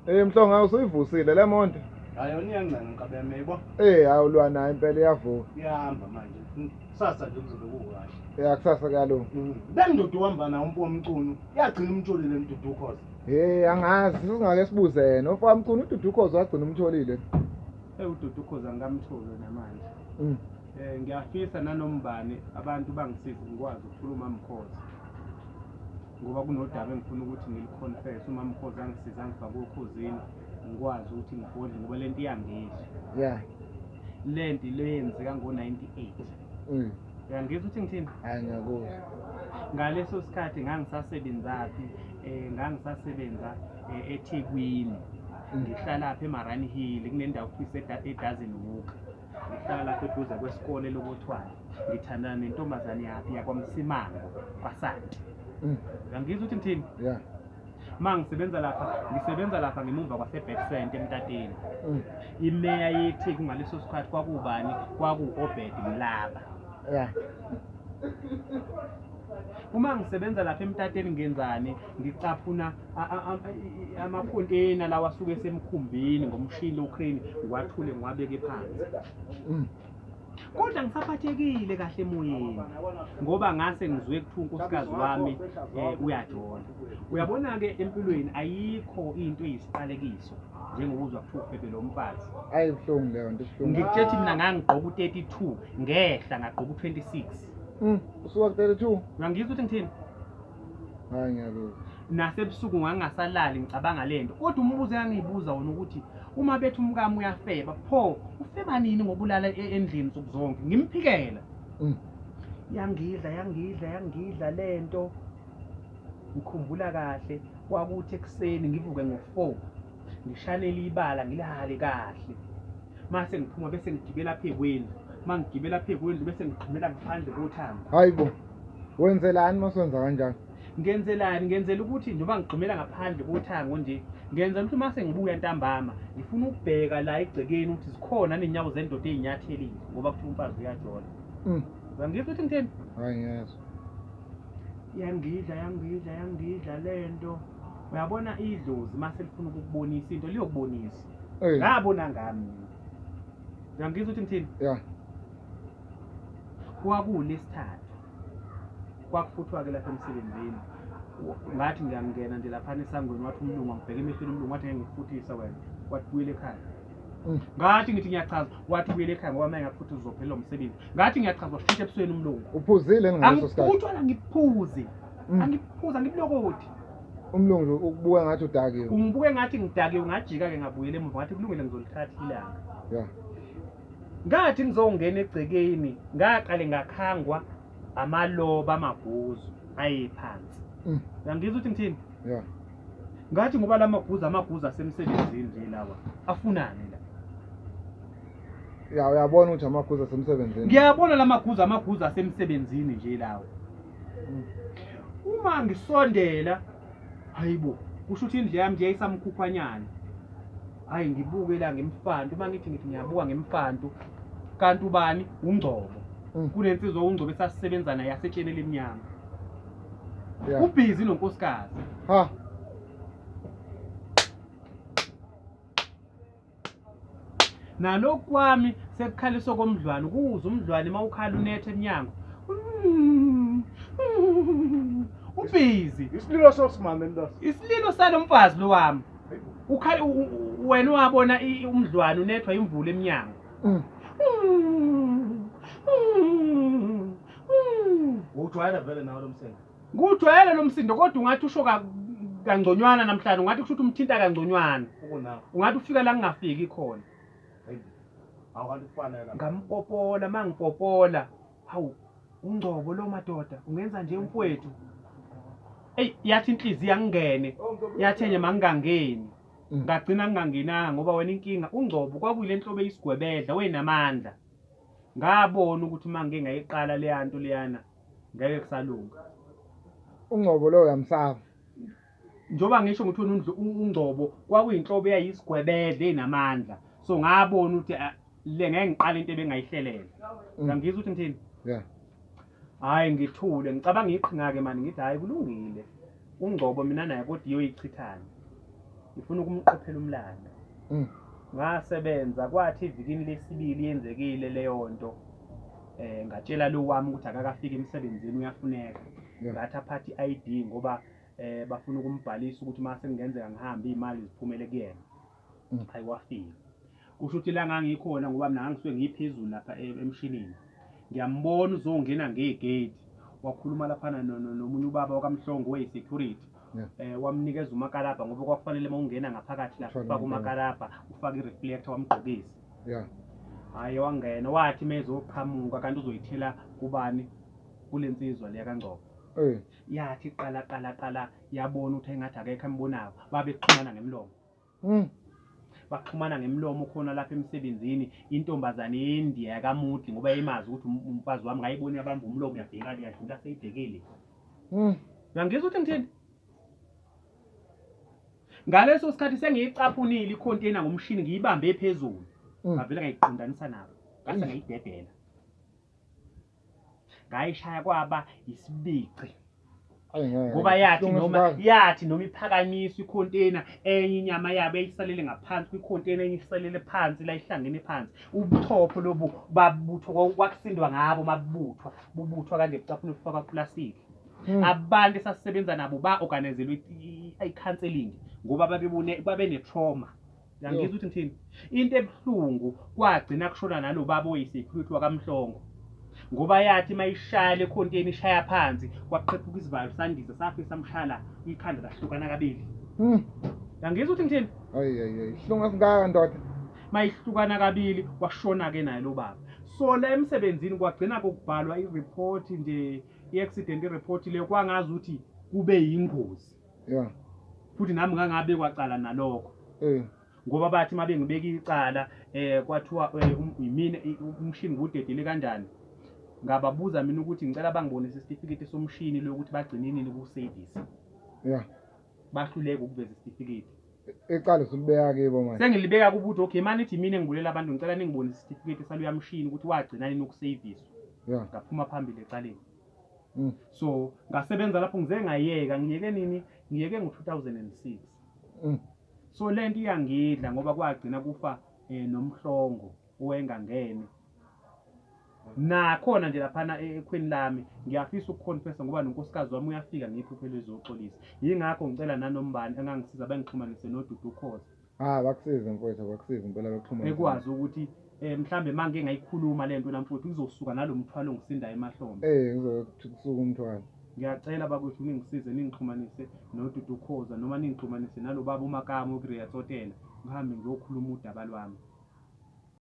Mhlonga usuyivusile le monto. Hayi oniyancenga ngikabeme yibo. Awulwa nayo impela iyavuka. Iyahamba manje. Sasa nje kuzobe kukahle. Kusasa kuyalunga. Bendoda uhamba nawo umpomcuno. Yagcina umtholile uMdudu Ukhoza. Angazi singake sibuze yena. Ufamcuno uDudu Ukhoza wagcina umtholile. uDudu Ukhoza ngamtholo namanje. Ngiyafisa nanombane abantu bangisiza ngikwazi ukukhuluma Mkhoza. Ngoba kunodaba engifuna ukuthi ngiliconfess uma Mkhoza angisiza ngifake ukhozini ngikwazi ukuthi ngibhodle ngoba lento iyangizwa. Lento leyenzeka ngo98. Uyangizwa ukuthi ngithini? Hayi ngiyakuzwa. Ngaleso sikhathi ngangisasebenzaphi ngangisasebenza eThekwini. Ngihlala lapha eMarani Hill kunendawo futhi eDozen Walk. Ngihlala lapha eduze kwesikole lokuthwala. Ngithandana nentombazane yakwaMsimango kwaSanti. Uyangizwa ukuthi ngithini? Mangisebenza lapha ngemuva kwaseBacksend eMtateni. Imeya yeTheku ngaleso sikhathi kwakubani? Kwaku-Obed Mlaba. Uma ngisebenza lapha eMtateni ngenzani? Ngicaphuna amacontainer lawa asuke esemkhumbini ngomshini ocrane ngiwathule ngiwabeke phansi. Kodwa ngisaphathekile kahle emoyeni ngoba ngase ngizwe kuthiwa unkosikazi wami uyajola. Uyabona ke empilweni ayikho into eyisiqalekiso njengokuzwa kuthiwa uphephe lo mfazi. Ayibhlungu leyo nto ishlungu. Ngikutshethi mina ngangigqoka u32 ngehla ngagqoka u26. Usuka ku32? Uyangizwa ukuthi ngithini? Hayi ngiyakuzwa. Nasebusuku ngangasalali ngicabanga lento. Kodwa umbuzo engangiyibuza wona ukuthi uma bethi umkami uyafeba, pho ufeba nini ngobulala endlini nsuku zonke? Ngimphikela. Yangidla lento. Ngikhumbula kahle kwakuthi ekseni ngivuke ngo4 ngishanele ibala ngilale kahle. Mase ngiphuma bese ngigibela lapha ekwendlu. Mangigibela lapha ekwendlu bese ngiqhumela ngaphandle kothango. Hayibo. Wenzelani masenza kanjani? Ngenzelani? Ngenzela ukuthi njengoba ngigqumela ngaphandle kothango nje, ngenzela ukuthi mase ngibuya ntambama, ngifuna ukubheka la egcekeni ukuthi zikhona nenyawo zendoda ezinyathelile ngoba kuthi umfazi uyajola. Uyangizwa ukuthi ngitheni? Hayi ngiyezwa. Yangidla lento. Uyabona idlozi mase lifuna ukukubonisa into liyokubonisa. Ngabona ngami. Uyangizwa ukuthi ngithini? Kwakulesithathu. Kwakufuthwa ke lapha emsebenzini. Ngathi ngiyangena nje lapha esangweni wathi umlungu angibheke emehlweni umlungu wathi ngifuthisa wena. Wathi buyele ekhaya. Ngathi ngithi ngiyachaza wathi buyele ekhaya ngoba manje ngafuthi uzophelwa umsebenzi. Ngathi ngiyachaza washintsha ebusweni umlungu. Uphuzile ngaleso sikhathi? Angiphuthwa ngiphuze. Angiphuza ngiblokothi. Umlungu ukubuka ngathi udakiwe. Ungibuke ngathi ngidakiwe ngajika ke ngabuyela emuva ngathi kulungile ngizolithatha ilanga. Ngathi ngizongena egcekeni ngaqale ngakhangwa amaloba amaguzu ayephansi. Uyangizwa ukuthi ngithini? Ngathi ngoba lamaguzu asemsebenzini nje lawa afunani la? Uyabona ukuthi amaguzu asemsebenzini. Ngiyabona lamaguzu asemsebenzini nje lawa. Uma ngisondela hayibo kusho ukuthi indle yami nje isamkhukhwanyana. Hayi ngibuke la ngemfanto uma ngithi ngiyabuka ngemfanto kanti ubani uNgcobo. Kunensizwa uNgcobo esasisebenza naye yasetsheni lemnyama. Ubhizi nonkosikazi. Nalokhu kwami sekukhaliso komdlwane kuza umdlwane mawukhala unethe eminyango. Ubhizi Isililo sosimame lo. Isililo salomfazi lo wami. Ukhali wena wabona umdlwane unethwa imvula eminyango. Ujwayela vele nawo lo msindo. Ngujwayela lo msindo kodwa ungathi usho kangconywana namhlanje ungathi kusho ukuthi umthinta kangconywana. Ungathi ufika la ngingafiki khona. Awukanti kufanele. Ngampopola mangipopola. Hawu uNgcobo lo madoda ungenza nje umfowethu. Yathi inhliziyo yangene. Yathi enye mangangeni. Ngagcina ngingangenanga ngoba wena inkinga uNgcobo kwakuyile enhlobo eyisigwebedla wenamandla. Ngabona ukuthi mangeke ngayiqala le yanto leyana ngeke kusalunga. uNgcobo lo uyamsaba. Njoba ngisho ukuthi uNgcobo kwakuyinhlobo eyayisigwebedla enamandla. So ngabona ukuthi le ngeke ngiqale into ebengayihlelela. Ngangizwa ukuthi ngithini? Hayi ngithule ngicabanga iqhinga ke manje ngithi hayi kulungile. uNgcobo mina naye kodwa iyoyichithana. ngifuna ukumqophela umlando. ngasebenza kwathi ivikini lesibili yenzekile leyo nto ngatshela lo wami ukuthi akakafika emsebenzini uyafuneka ngathi aphathi i-ID ngoba bafuna ukumbhalisa ukuthi mase kungenzeka ngihambe imali ziphumele kuyena ayiwafika kusho ukuthi la ngangikhona ngoba mina ngisuke ngiphezulu lapha emshinini ngiyambona uzongena ngegate wakhuluma lapha nomunye ubaba wakamhlongo we-security wamnikeza umakalabha ngoba kwakufanele mawungena ngaphakathi lapha ufaka umakalabha ufaka i-reflector wamgqokisa hayi wangena wathi mezoqhamuka kanti uzoyithela kubani kulensizwa leya kaNgcobo yathi qala yabona ukuthi engathi akekho ambonayo babexhumana ngemlomo baxhumana ngemlomo khona lapha emsebenzini intombazane yeNdiya yakaMudi ngoba imazi ukuthi umfazi wami ngayibona yabamba umlomo yabheka yadlula seyibhekile uyangizwa ukuthi ngithini ngaleso sikhathi sengiyicaphunile icontainer ngomshini ngiyibambe phezulu ngavela ngayiqondanisa nabo ngase ngayidedela ngayishaya kwaba isibici ngoba yathi noma iphakanyiswa icontainer enye inyama yabo eyisalele ngaphansi kwicontainer enye isalele phansi la ihlangene phansi ubuchopho lobu babuthwa kwakusindwa ngabo mabubuthwa kanje bucaphuna ufaka plastic abantu esasisebenza nabo ba-organizelwe i-counseling ngoba babene trauma yangizwa ukuthi ngithini into ebuhlungu kwagcina kushona nalo baba oyi-security wakamhlongo ngoba yathi mayishaya le container ishaya phansi kwaqhephuka isivalo sandiza safisa samshala ikhanda lahlukana kabili yangizwa ukuthi ngithini ihlunga singaka ndoda mayihlukana kabili kwashona ke naye lo baba so la emsebenzini kwagcina kokubhalwa i-report nje i-accident report leyo kwangazi ukuthi kube yingozi futhi nami ngangabe kwacala nalokho ngoba bathi mabengibeka icala kwathiwa yimina umshini ngudedele kanjani ngababuza mina ukuthi ngicela bangibonise isitifiketi somshini lokuthi bagcine nini ku-service bahluleka ukuveza isitifiketi icala silibeka kibo manje sengilibeka kubuthi okay manje ithi mina ngibulela abantu ngicela ningibonise isitifiketi saluya mshini ukuthi wagcina nini ukuservice ngaphuma phambili ecaleni so ngasebenza lapho ngize ngayeka ngiyeke ngo-2006 so lento iyangidla ngoba kwagcina kufa nomhlongo owengangene nakhona nje laphana ekhweni lami ngiyafisa ukuconfessa ngoba nonkosikazi wami uyafika ngiyiphuphele ezoxolisa yingakho ngicela nanombani engangisiza bengixhumanise noDudu Khoza bakusiza mfowethu bakusiza impela baxhumana ekwazi ukuthi mhlambe manje ngayikhuluma lento namfowethu kuzosuka nalomthwalo ngisinda emahlombe kusuka umthwalo ngiyacela bakwethu ningisize ningixhumanise noDudu Khoza noma ningixhumanise nalo baba uMakamo uRiya Tsotela ngihambe ngiyokhuluma udaba lwami